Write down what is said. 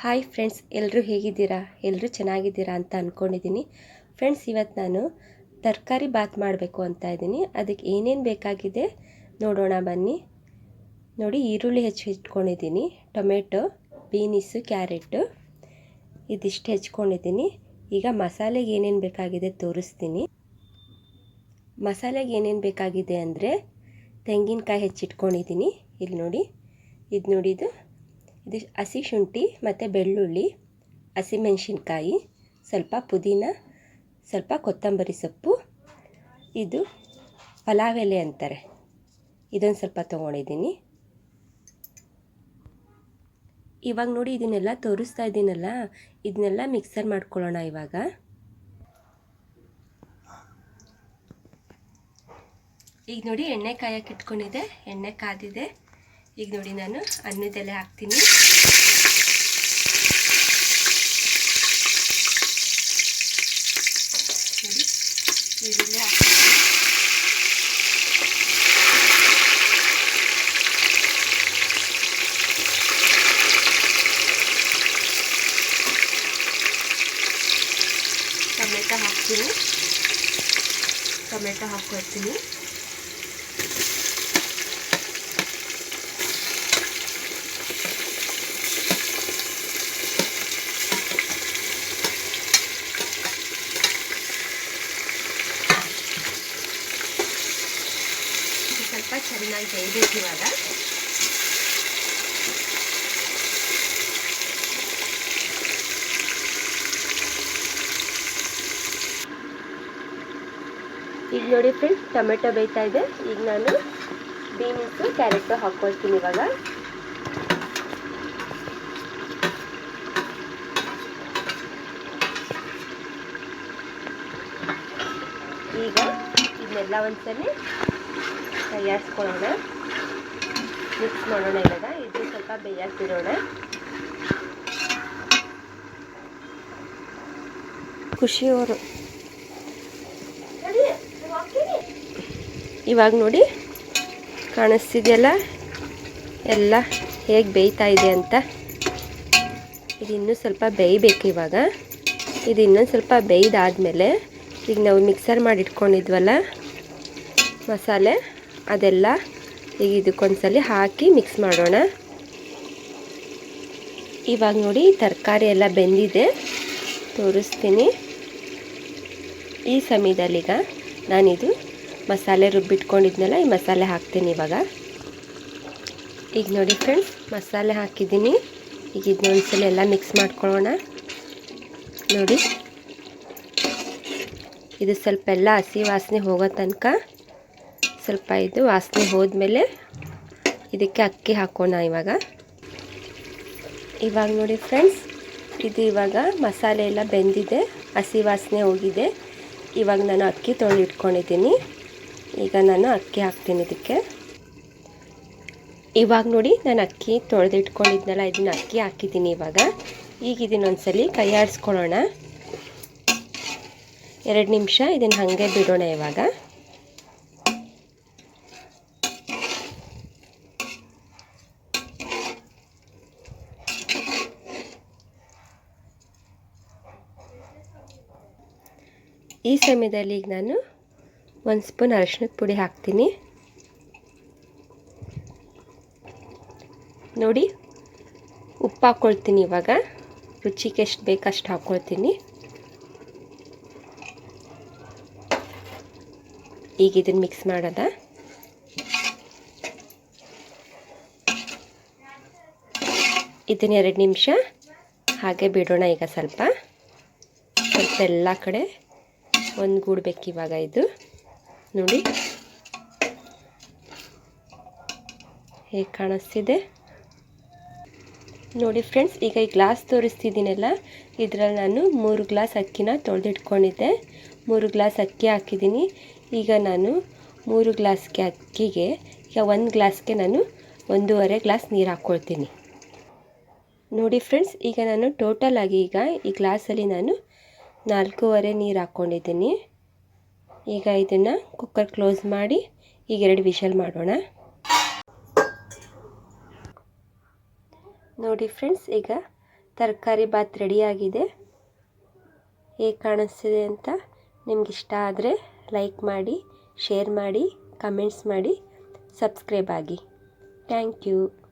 Hi friends, ಎಲ್ಲರೂ ಹೇಗಿದ್ದೀರಾ? ಎಲ್ಲರೂ ಚೆನ್ನಾಗಿದ್ದೀರಾ ಅಂತ ಅಂದ್ಕೊಂಡಿದ್ದೀನಿ. ಫ್ರೆಂಡ್ಸ್, ಇವತ್ತು ನಾನು ತರಕಾರಿ ಬಾತ್ ಮಾಡಬೇಕು ಅಂತ ಇದ್ದೀನಿ. ಅದಕ್ಕೆ ಏನೇನು ಬೇಕಾಗಿದೆ ನೋಡೋಣ ಬನ್ನಿ. ನೋಡಿ, ಈರುಳ್ಳಿ ಹೆಚ್ಚಿಟ್ಕೊಂಡಿದ್ದೀನಿ, ಟೊಮೆಟೊ, ಬೀನಿಸು, ಕ್ಯಾರೆಟು ಇದಿಷ್ಟು ಹೆಚ್ಕೊಂಡಿದ್ದೀನಿ. ಈಗ ಮಸಾಲೆಗೆ ಏನೇನು ಬೇಕಾಗಿದೆ ತೋರಿಸ್ತೀನಿ. ಮಸಾಲೆಗೆ ಏನೇನು ಬೇಕಾಗಿದೆ ಅಂದರೆ ತೆಂಗಿನಕಾಯಿ ಹೆಚ್ಚಿಟ್ಕೊಂಡಿದ್ದೀನಿ. ಇಲ್ಲಿ ನೋಡಿ, ಇದು ಹಸಿ ಶುಂಠಿ ಮತ್ತು ಬೆಳ್ಳುಳ್ಳಿ, ಹಸಿಮೆಣಸಿನ್ಕಾಯಿ, ಸ್ವಲ್ಪ ಪುದೀನ, ಸ್ವಲ್ಪ ಕೊತ್ತಂಬರಿ ಸೊಪ್ಪು, ಇದು ಪಲಾವ್ ಎಲೆ ಅಂತಾರೆ, ಇದೊಂದು ಸ್ವಲ್ಪ ತೊಗೊಂಡಿದ್ದೀನಿ. ಇವಾಗ ನೋಡಿ, ಇದನ್ನೆಲ್ಲ ತೋರಿಸ್ತಾ ಇದ್ದೀನಲ್ಲ, ಇದನ್ನೆಲ್ಲ ಮಿಕ್ಸರ್ ಮಾಡ್ಕೊಳ್ಳೋಣ. ಇವಾಗ ಈಗ ನೋಡಿ, ಎಣ್ಣೆ ಕಾಯಕ್ಕೆ ಇಟ್ಕೊಂಡಿದ್ದೆ, ಎಣ್ಣೆ ಕಾದಿದೆ. ಈಗ ನೋಡಿ, ನಾನು ಅನ್ನದೆಲೆ ಹಾಕ್ತೀನಿ. ನೋಡಿ, ಈರುಳ್ಳಿ ಹಾಕ್ತೀನಿ. ಟೊಮೆಟೊ ಹಾಕ್ತೀನಿ, ಟೊಮೆಟೊ ಹಾಕ್ಕೊಳ್ತೀನಿ. ಸ್ವಲ್ಪ ಚೆನ್ನಾಗಿ ಬೇಯಬೇಕು. ಇವಾಗ ಈಗ ನೋಡಿ ಫ್ರೆಂಡ್ಸ್, ಟೊಮೆಟೊ ಬೇಯ್ತಾ ಇದೆ. ಈಗ ನಾನು ಬೀನ್ಸು, ಕ್ಯಾರೆಟು ಹಾಕ್ಕೊಳ್ತೀನಿ. ಇವಾಗ ಈಗ ಇದನ್ನೆಲ್ಲ ಒಂದ್ಸಲಿ ಕೈಯಾಡಿಸ್ಕೊಳ್ಳೋಣ, ಮಿಕ್ಸ್ ಮಾಡೋಣ. ಇವಾಗ ಇದು ಸ್ವಲ್ಪ ಬೇಯಕ್ಕಿಡೋಣ. ಖುಷಿಯವರು ಇವಾಗ ನೋಡಿ, ಕಾಣಿಸ್ತಿದೆಯಲ್ಲ ಎಲ್ಲ ಹೇಗೆ ಬೇಯ್ತಾ ಇದೆ ಅಂತ. ಇದು ಇನ್ನೂ ಸ್ವಲ್ಪ ಬೇಯಬೇಕು. ಇವಾಗ ಇದು ಇನ್ನೊಂದು ಸ್ವಲ್ಪ ಬೇಯ್ದಾದ್ಮೇಲೆ ಈಗ ನಾವು ಮಿಕ್ಸರ್ ಮಾಡಿ ಇಟ್ಕೊಂಡಿದ್ವಲ್ಲ ಮಸಾಲೆ, ಅದೆಲ್ಲ ಈಗ ಇದಕ್ಕೊಂದ್ಸಲಿ ಹಾಕಿ ಮಿಕ್ಸ್ ಮಾಡೋಣ. ಇವಾಗ ನೋಡಿ, ತರಕಾರಿ ಎಲ್ಲ ಬೆಂದಿದೆ, ತೋರಿಸ್ತೀನಿ. ಈ ಸಮಯದಲ್ಲಿ ಈಗ ನಾನಿದು ಮಸಾಲೆ ರುಬ್ಬಿಟ್ಕೊಂಡಿದ್ನಲ್ಲ, ಈ ಮಸಾಲೆ ಹಾಕ್ತೀನಿ ಇವಾಗ. ಈಗ ನೋಡಿ ಫ್ರೆಂಡ್ಸ್, ಮಸಾಲೆ ಹಾಕಿದ್ದೀನಿ. ಈಗ ಇದನ್ನೊಂದ್ಸಲ ಎಲ್ಲ ಮಿಕ್ಸ್ ಮಾಡ್ಕೊಳ್ಳೋಣ. ನೋಡಿ, ಇದು ಸ್ವಲ್ಪ ಎಲ್ಲ ಹಸಿ ವಾಸನೆ ಹೋಗೋ ತನಕ ಸ್ವಲ್ಪ ಇದು ವಾಸನೆ ಹೋದ್ಮೇಲೆ ಇದಕ್ಕೆ ಅಕ್ಕಿ ಹಾಕೋಣ. ಇವಾಗ ನೋಡಿ ಫ್ರೆಂಡ್ಸ್, ಇದು ಇವಾಗ ಮಸಾಲೆ ಎಲ್ಲ ಬೆಂದಿದೆ, ಹಸಿ ವಾಸನೆ ಹೋಗಿದೆ. ಇವಾಗ ನಾನು ಅಕ್ಕಿ ತೊಳೆದಿಟ್ಕೊಂಡಿದ್ದೀನಿ. ಈಗ ನಾನು ಅಕ್ಕಿ ಹಾಕ್ತೀನಿ ಇದಕ್ಕೆ. ಇವಾಗ ನೋಡಿ, ನಾನು ಅಕ್ಕಿ ತೊಳೆದಿಟ್ಕೊಂಡಿದ್ನಲ್ಲ, ಇದನ್ನ ಅಕ್ಕಿ ಹಾಕಿದ್ದೀನಿ ಇವಾಗ. ಈಗ ಇದನ್ನೊಂದ್ಸಲಿ ಕೈ ಆಡಿಸ್ಕೊಳ್ಳೋಣ. 2 ನಿಮಿಷ ಇದನ್ನು ಹಾಗೆ ಬಿಡೋಣ. ಇವಾಗ ಈ ಸಮಯದಲ್ಲಿ ಈಗ ನಾನು 1 ಸ್ಪೂನ್ ಅರಿಶಿಣದ ಪುಡಿ ಹಾಕ್ತೀನಿ. ನೋಡಿ, ಉಪ್ಪು ಹಾಕ್ಕೊಳ್ತೀನಿ. ಇವಾಗ ರುಚಿಗೆ ಎಷ್ಟು ಬೇಕಷ್ಟು ಹಾಕ್ಕೊಳ್ತೀನಿ. ಈಗ ಇದನ್ನು ಮಿಕ್ಸ್ ಮಾಡೋಣ. ಇದನ್ನು 2 ನಿಮಿಷ ಹಾಗೆ ಬಿಡೋಣ. ಈಗ ಸ್ವಲ್ಪ ಎಲ್ಲ ಕಡೆ ಒಂದುಗೂಡ್ಬೇಕು. ಇವಾಗ ಇದು ನೋಡಿ ಹೇಗೆ ಕಾಣಿಸ್ತಿದೆ. ನೋಡಿ ಫ್ರೆಂಡ್ಸ್, ಈಗ ಈ ಗ್ಲಾಸ್ ತೋರಿಸ್ತಿದ್ದೀನಲ್ಲ, ಇದರಲ್ಲಿ ನಾನು 3 ಗ್ಲಾಸ್ ಅಕ್ಕಿನ ತೊಳೆದಿಟ್ಕೊಂಡಿದ್ದೆ. 3 ಗ್ಲಾಸ್ ಅಕ್ಕಿ ಹಾಕಿದ್ದೀನಿ. ಈಗ ನಾನು 3 ಗ್ಲಾಸ್ಗೆ ಅಕ್ಕಿಗೆ ಈಗ 1 ಗ್ಲಾಸ್ಗೆ ನಾನು 1.5 ಗ್ಲಾಸ್ ನೀರು ಹಾಕ್ಕೊಳ್ತೀನಿ. ನೋಡಿ ಫ್ರೆಂಡ್ಸ್, ಈಗ ನಾನು ಟೋಟಲ್ ಆಗಿ ಈಗ ಈ ಗ್ಲಾಸಲ್ಲಿ ನಾನು 4.5 ನೀರು ಹಾಕ್ಕೊಂಡಿದ್ದೀನಿ. ಈಗ ಇದನ್ನು ಕುಕ್ಕರ್ ಕ್ಲೋಸ್ ಮಾಡಿ ಈಗ 2 ವಿಷಲ್ ಮಾಡೋಣ. ನೋಡಿ ಫ್ರೆಂಡ್ಸ್, ಈಗ ತರಕಾರಿ ಬಾತ್ ರೆಡಿಯಾಗಿದೆ. ಹೇಗೆ ಕಾಣಿಸ್ತಿದೆ ಅಂತ ನಿಮಗಿಷ್ಟ ಆದರೆ ಲೈಕ್ ಮಾಡಿ, ಶೇರ್ ಮಾಡಿ, ಕಮೆಂಟ್ಸ್ ಮಾಡಿ, ಸಬ್ಸ್ಕ್ರೈಬ್ ಆಗಿ. Thank you.